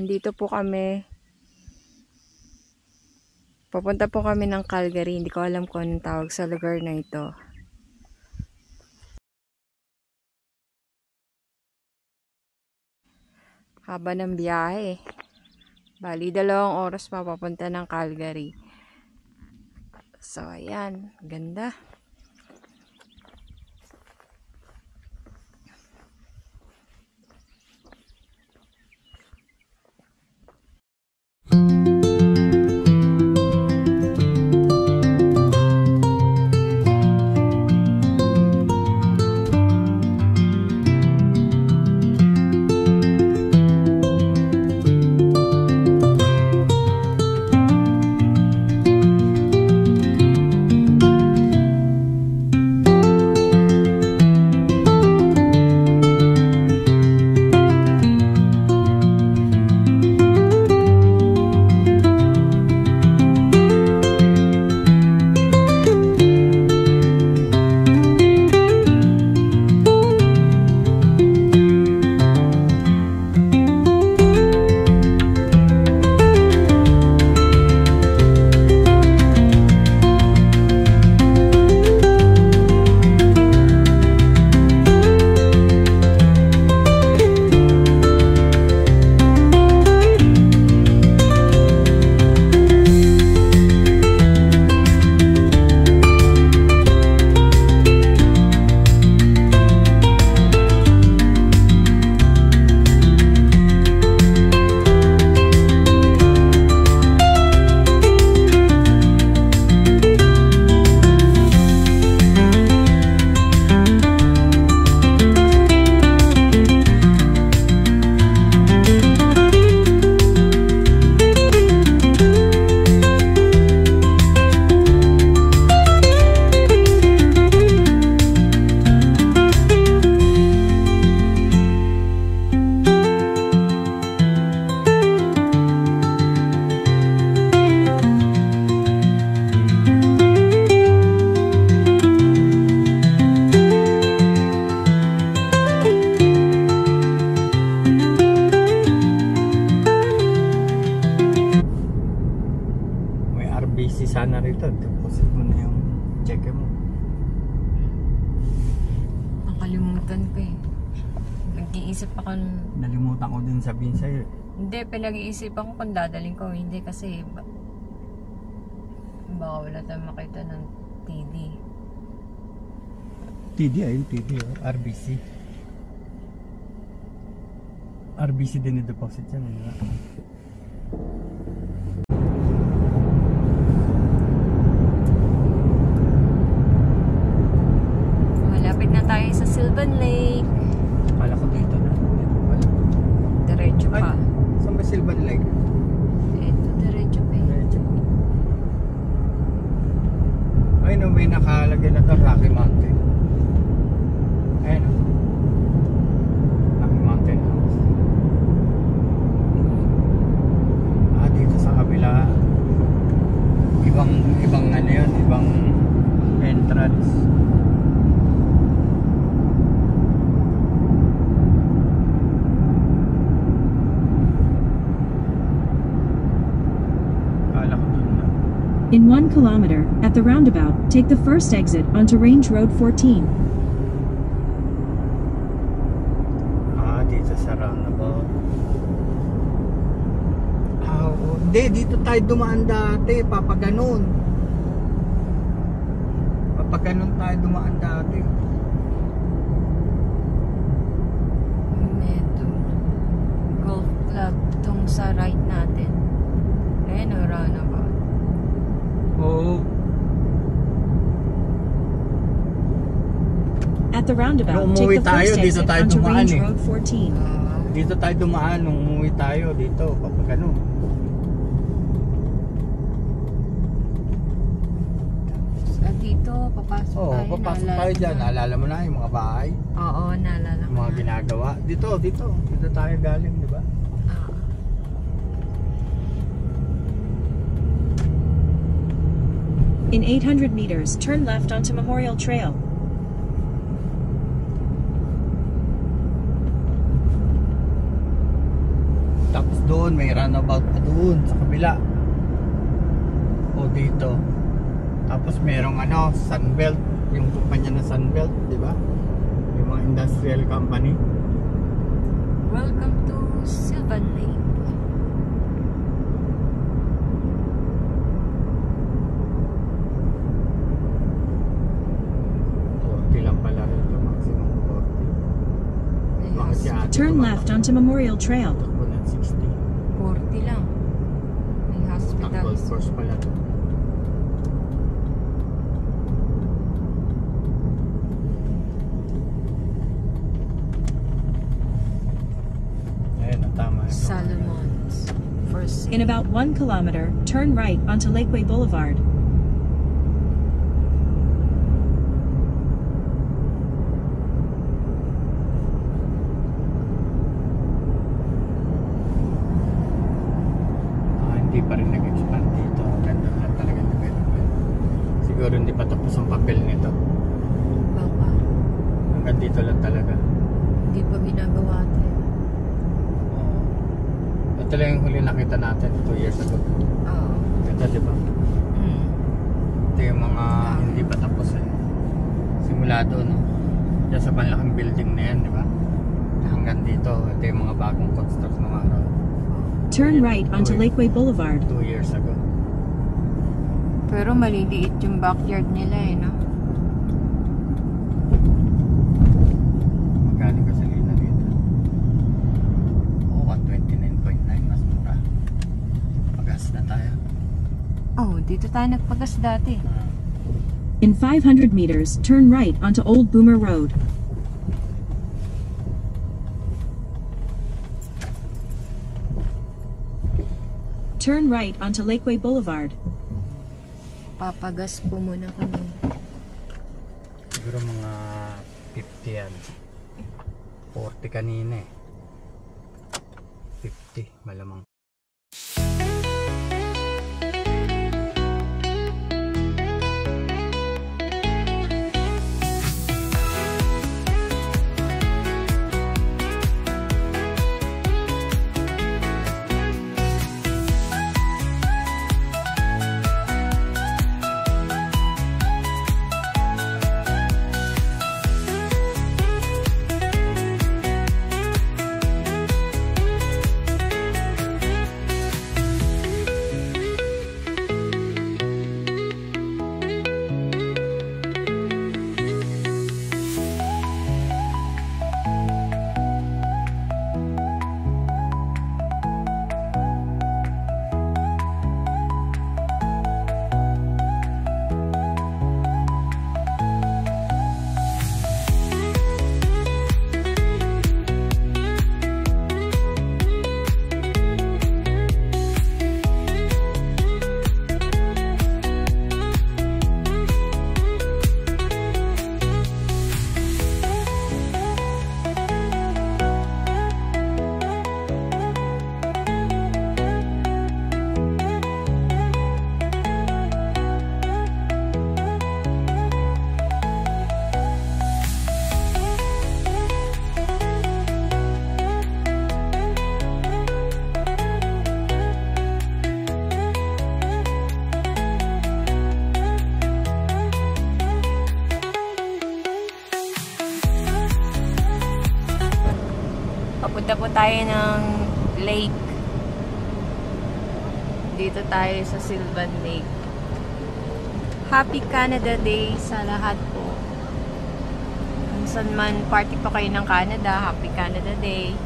Nandito po kami. Papunta po kami ng Calgary. Hindi ko alam kung anong tawag sa lugar na ito. Haba ng biyahe. Bali, 2 oras pa papunta ng Calgary. So, ayan. Ganda. RBC sana rito. Deposit mo na yung check mo. Nakalimutan ko eh. Nag-iisip ako. Nalimutan ko din sabihin sa'yo. Hindi, pinag-iisipan ko kung dadaling ko. Hindi kasi baka wala tayong makita ng TD. TD ayun, TD RBC. RBC din i-deposit yan. Malapit na tayo sa Sylvan Lake. Kala ko dito na. Diretso pa. Ay, saan ba Sylvan Lake? Ito, diretso pa. Ay no, may nakalagay na ito Rocky Mountain. Ayun o. Rocky Mountain House. Dito sa kabila ibang ano yun, ibang entrance. In 1 kilometer, at the roundabout, take the first exit onto Range Road 14. Dito sa roundabout. Hindi, dito tayo dumaan dati, papaganon. Papaganon tayo dumaan dati. Ito, golf club tong sa right natin. Ayan o, roundabout. Oo. At the roundabout, Nung take umuwi the tayo, first dito exit tayo onto dumaan Range eh. Road 14. Dito tayo dumaan nung umuwi tayo dito, papaganon. Dito, papasok Oo, tayo. papasok tayo dyan. Naalala mo na yung mga bahay, Oo, naalala ko yung mga na. ginagawa. Dito tayo galing, di ba? In 800 meters, turn left onto Memorial Trail. Tapos doon, may runabout pa doon sa kabila. O dito. Tapos merong ano, Sunbelt, yung kumpanya na Sunbelt, di ba? Yung mga industrial company. Welcome to Sylvan Lake. Lang pala rin yung maximum 40. Bakit si ate Turn tumatakbo? left onto Memorial Trail. Takbo ng 60. 40 lang. May hospital. Golf course pala to. Ayun, tama. Salomon's. First. In about 1 kilometer, turn right onto Lakeway Boulevard. Hindi pa rin nag-expand dito. Ganda na talaga development. Siguro hindi pa tapos ang papel nito. Baka. Hanggang dito lang talaga. Hindi pa ginagawa ito. Oo. Ito lang yung huli nakita natin 2 years ago. Oo. Ganda, di ba? Ito yung mga hindi pa tapos eh. Simula doon, no? Diyan sa malaking building na yan, di ba? Hanggang dito, ito yung mga bagong construction ng araw. Turn right onto Lakeway Boulevard. 2 years ago. Pero maliliit yung backyard nila eh, no? Magkano gasolina dito? Oh, 129.9, mas mura. Pagas na tayo. Oh, dito tayo nagpagas dati. In 500 meters, turn right onto Old Boomer Road. Turn right onto Lakeway Boulevard. Papagas po muna kami. Siguro mga 50 yan. 40 kanina eh. 50 malamang. Papunta po tayo ng lake. Dito tayo sa Sylvan Lake. Happy Canada Day sa lahat po. Kung saan man party pa kayo ng Canada, Happy Canada Day.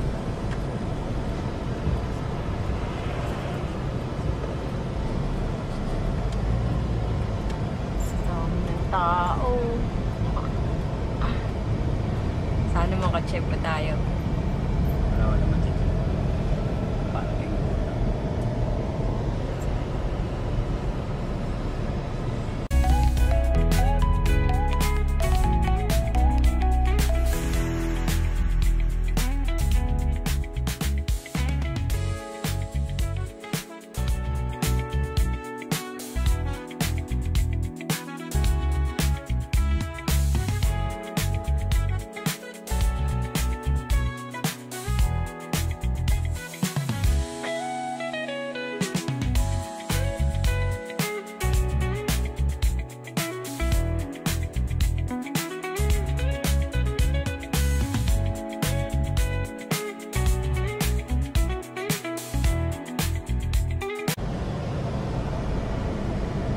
Dami ng tao. Sana makachip pa tayo. Wala naman dito. Parating.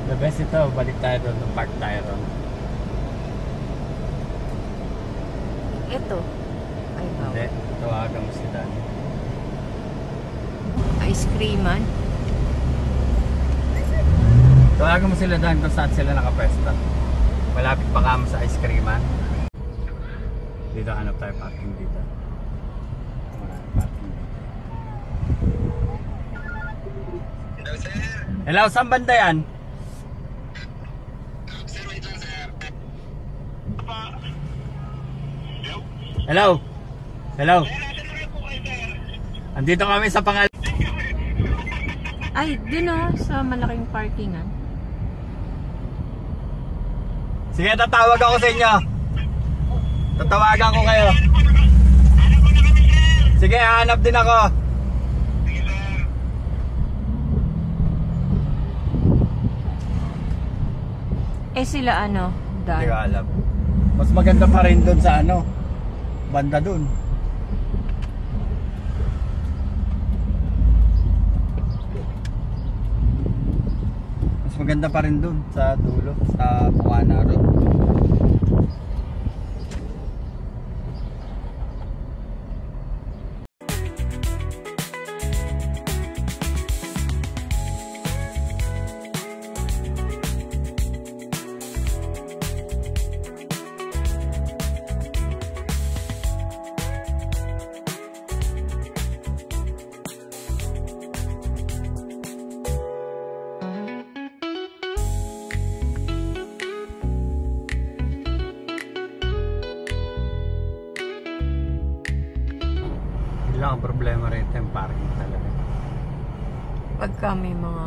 The best ito, balik tayo doon, park tayo doon. Ito. Ay, wow. Hindi, tawagan mo si Dan. Ice creaman. Tawagan mo sila Dan kung saan sila nakapwesto. Malapit pa kamo sa ice creaman. Dito hanap tayo parking dito. Parking dito. Hello, sir. Hello, saan banda yan? Sir, wait lang, sir. Hello? Hello? Hello? Sir, nasa na po kayo, sir? Andito kami sa pangal... Ay, dun oh, sa malaking parkingan. Sige, tatawag ako sa inyo. Tatawagan ko kayo. Sige, hanap din ako. Sige, sir. Eh sila ano, Hindi ko Dan? alam. Mas maganda pa rin doon sa ano, banda doon. Mas maganda pa rin doon sa dulo, sa Buana Road. Yun lang ang problema rin yung parking talaga. Pagka may mga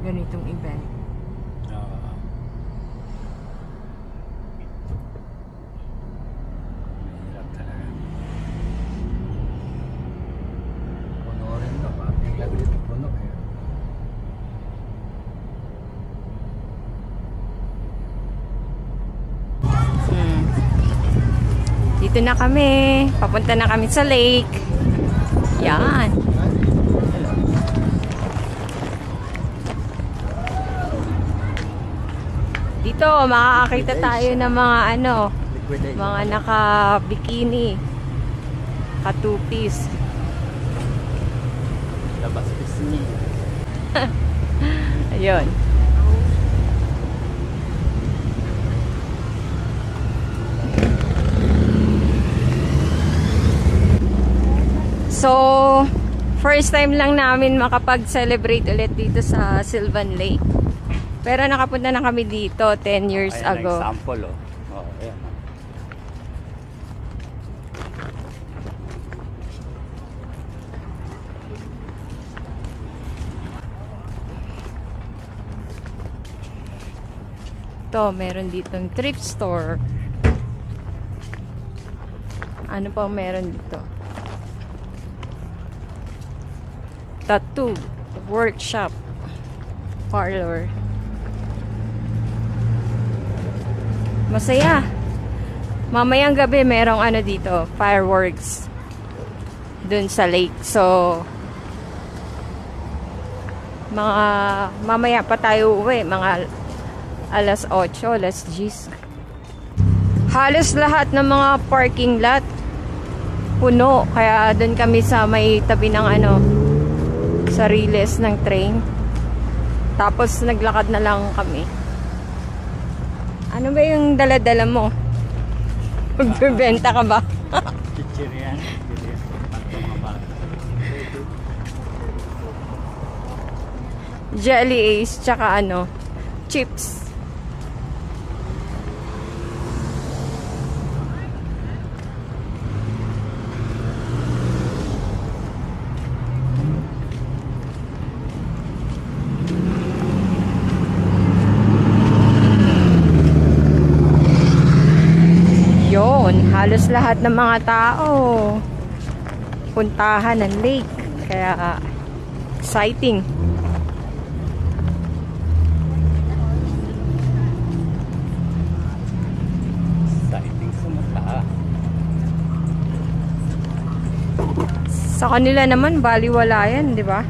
ganitong event. Oo. Mahirap talaga. Puno rin to. Parking lang dito puno eh. Dito na kami. Papunta na kami sa lake. Yan. Dito, makakakita tayo ng mga ano, Liquidate. mga naka-bikini. Ka-two-piece. Labas pisngi. Ayun. So, first time lang namin makapag-celebrate ulit dito sa Sylvan Lake. Pero nakapunta na kami dito 10 years Ayan, ago. example oh. Oh, ayan. Ito, meron ditong thrift store. Ano pa meron dito? Tattoo, workshop, parlor. Masaya. Mamayang gabi merong ano dito, fireworks dun sa lake. So, mga mamaya pa tayo uwi, mga alas 8, alas 10. Halos lahat ng mga parking lot puno. Kaya dun kami sa may tabi ng ano, sa riles ng train. Tapos naglakad na lang kami. Ano ba yung dala-dala mo? Magbebenta ka ba? Chichirian. Jelly Ace, tsaka ano, chips. Yun, halos lahat ng mga tao puntahan ng lake. Kaya exciting. Exciting sumata. Sa kanila naman, baliwala yan, di ba?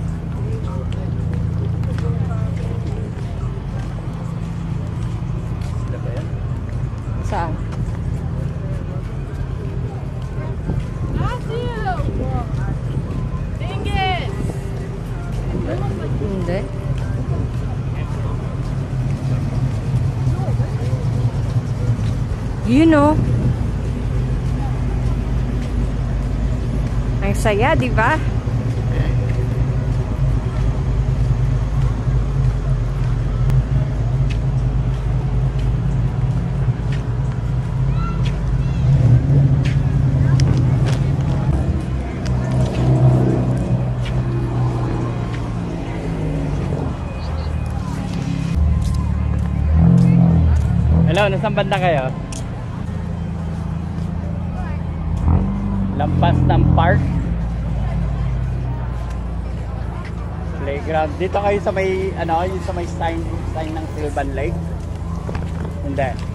You know. Ang saya, di ba? Hello, nasaan banda kayo? Lampas ng park. Playground. Dito kayo sa may yung sa may sign ng Silvan Lake. Hindi.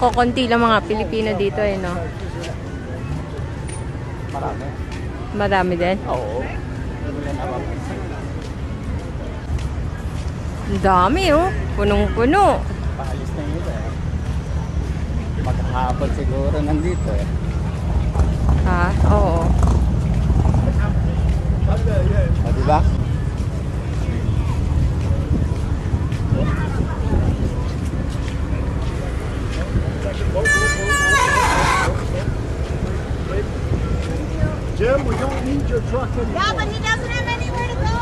Kokonti lang mga Pilipino dito eh, no? Marami. Marami din. Oo. Ang dami, oh. Punong-puno. Paalis na yun eh. Maghapon siguro nandito eh. Ha? Oo. O, diba? Jim, we don't need your truck anymore. Yeah, but he doesn't have anywhere to go.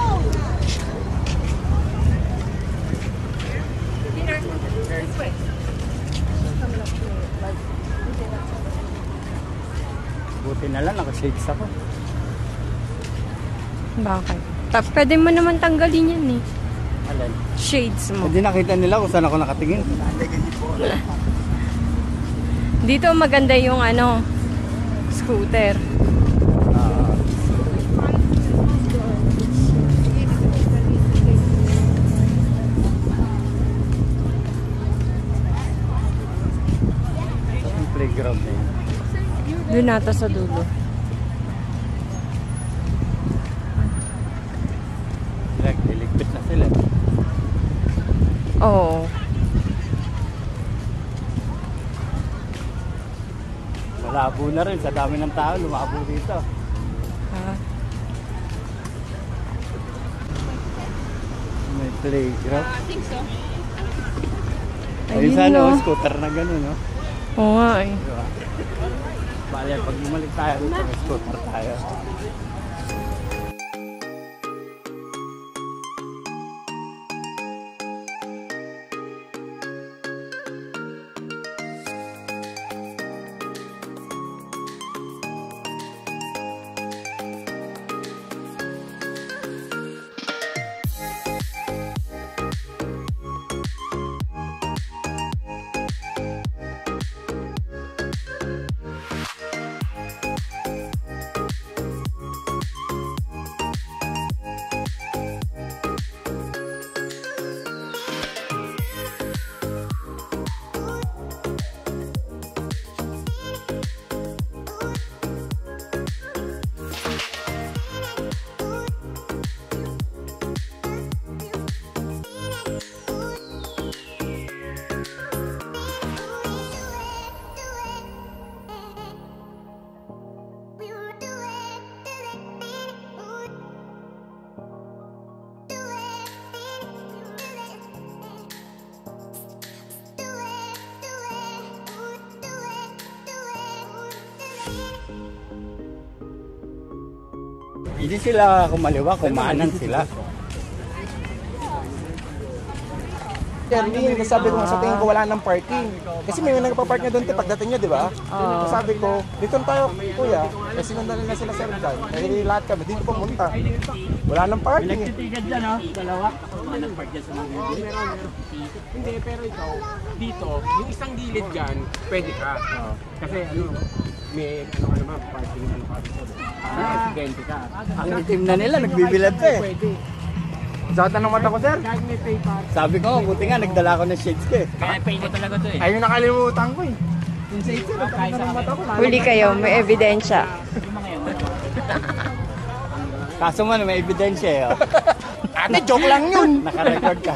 Buti na lang, naka-shades ako. Bakit? Pwede mo naman tanggalin yan eh. Alin? Shades mo. Hindi nakita nila kung saan ako nakatingin. Dito maganda yung scooter. Yung playground na yun. Doon nata sa dulo. Iligpit na sila. Oo. Malabo na rin. Sa dami ng tao, lumabo dito. Ha? May playground. I think so. Ayun, Ayun sana, no? scooter na gano'n, no? Oo nga eh. Diba? Bale, pag bumalik tayo dito, may scooter tayo. Hindi sila kumaliwa, kumanan sila. Hindi, sabi ko nga sa tingin ko wala nang parking. Kasi may nagpa-park na doon pagdating niya, di ba? Sabi ko, dito tayo, kuya. Kasi nandun na sila sir dyan. Eh, lahat kami, dito pumunta. Wala nang parking. Nagtitigan dyan, no? Dalawa. Hindi, pero ikaw, dito, yung isang gilid dyan, pwede ka. Kasi may naman, parking ng parking. Residente ka. Ang itim na nila, nagbibilad pa eh. Pwede. Sakta ng mata ko, sir. Kahit may pay pass. Sabi ko, buti nga, nagdala ko ng shades ko eh. Kaya pay mo talaga to eh. Ayun nakalimutan ko eh. Huli kayo, may ebidensya. Kaso man, may ebidensya eh. Ate, joke lang yun. Naka-record ka.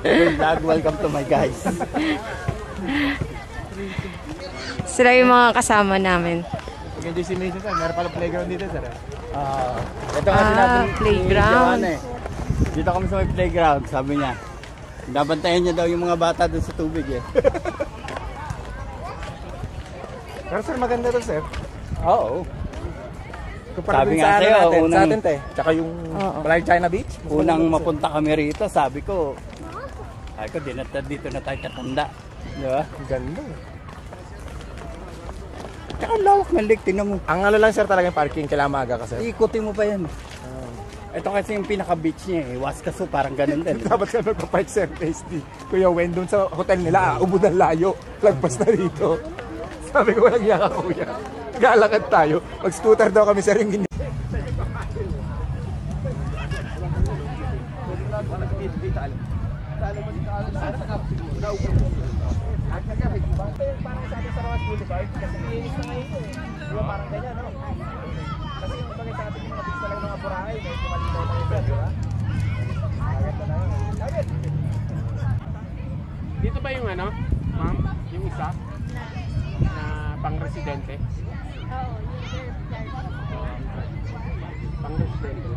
Good vlog, welcome to my guys. Sila yung mga kasama namin. Medyo si Mason sir, meron pala playground dito sir. Ito kasi natin playground. Dito kami sa may playground, sabi niya. Dabantayan niya daw yung mga bata doon sa tubig eh. Pero sir, maganda to sir. Oo. Kumpara Sabi dun nga sa sa'yo, natin, unang- sa atin te. Tsaka yung Malayang China Beach. mas Unang maganda, sir. mapunta kami rito, sabi ko, dito na tayo tatanda. Di ba? Ganda. Tsaka ang lawak ng lake, tingnan mo. Ang ano lang sir talaga yung parking, kailangan maaga ka sir. Ikutin mo pa yan. Ito kasi yung pinaka-beach niya eh. Waskaso, parang ganun din. Dapat ka magpa-park sir, tasty. Kuya Wen, doon sa hotel nila, ubod ng layo. Lagpas na dito. Sabi ko, walang yaka kuya. Galakad tayo. Mag-scooter daw kami sir yung gini. Dito ba yung ano, ma'am? Yung isa? Na pang-residente? Oo, Pang-residente.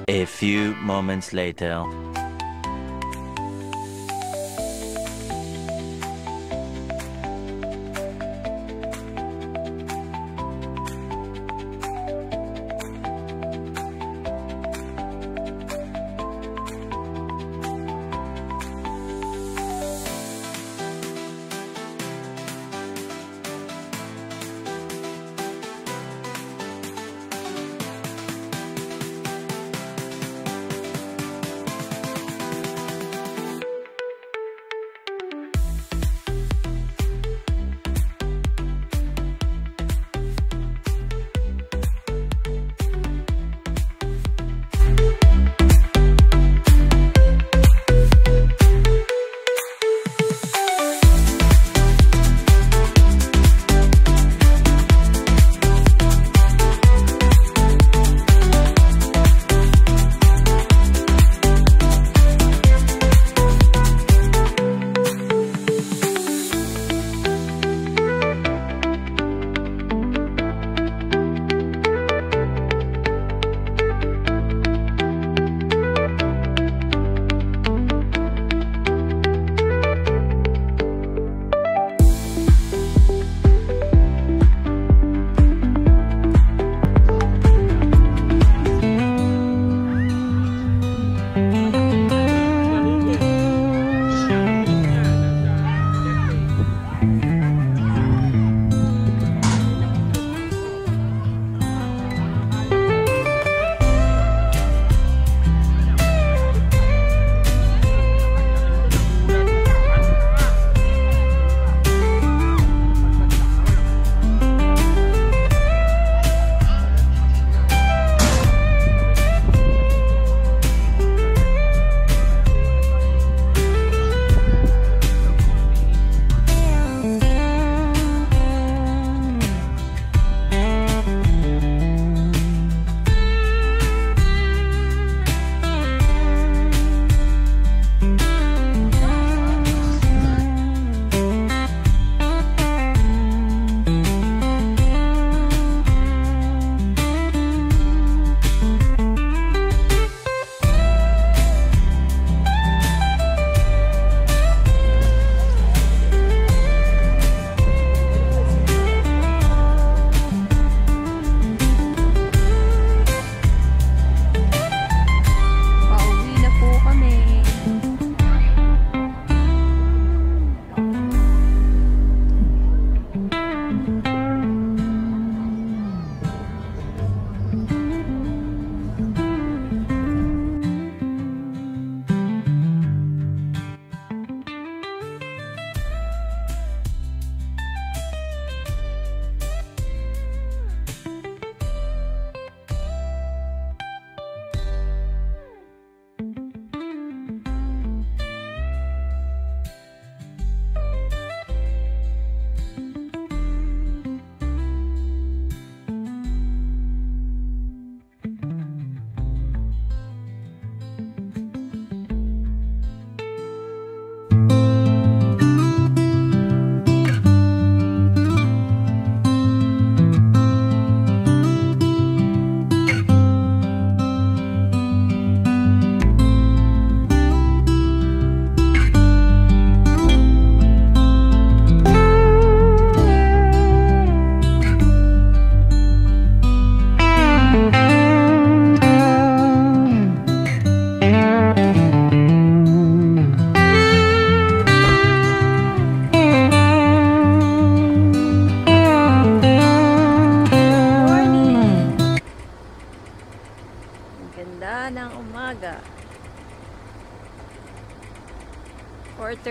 A few moments later.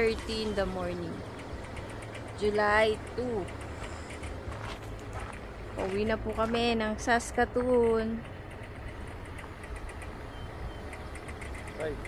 6:30 in the morning. July 2. Pauwi na po kami ng Saskatoon. Right.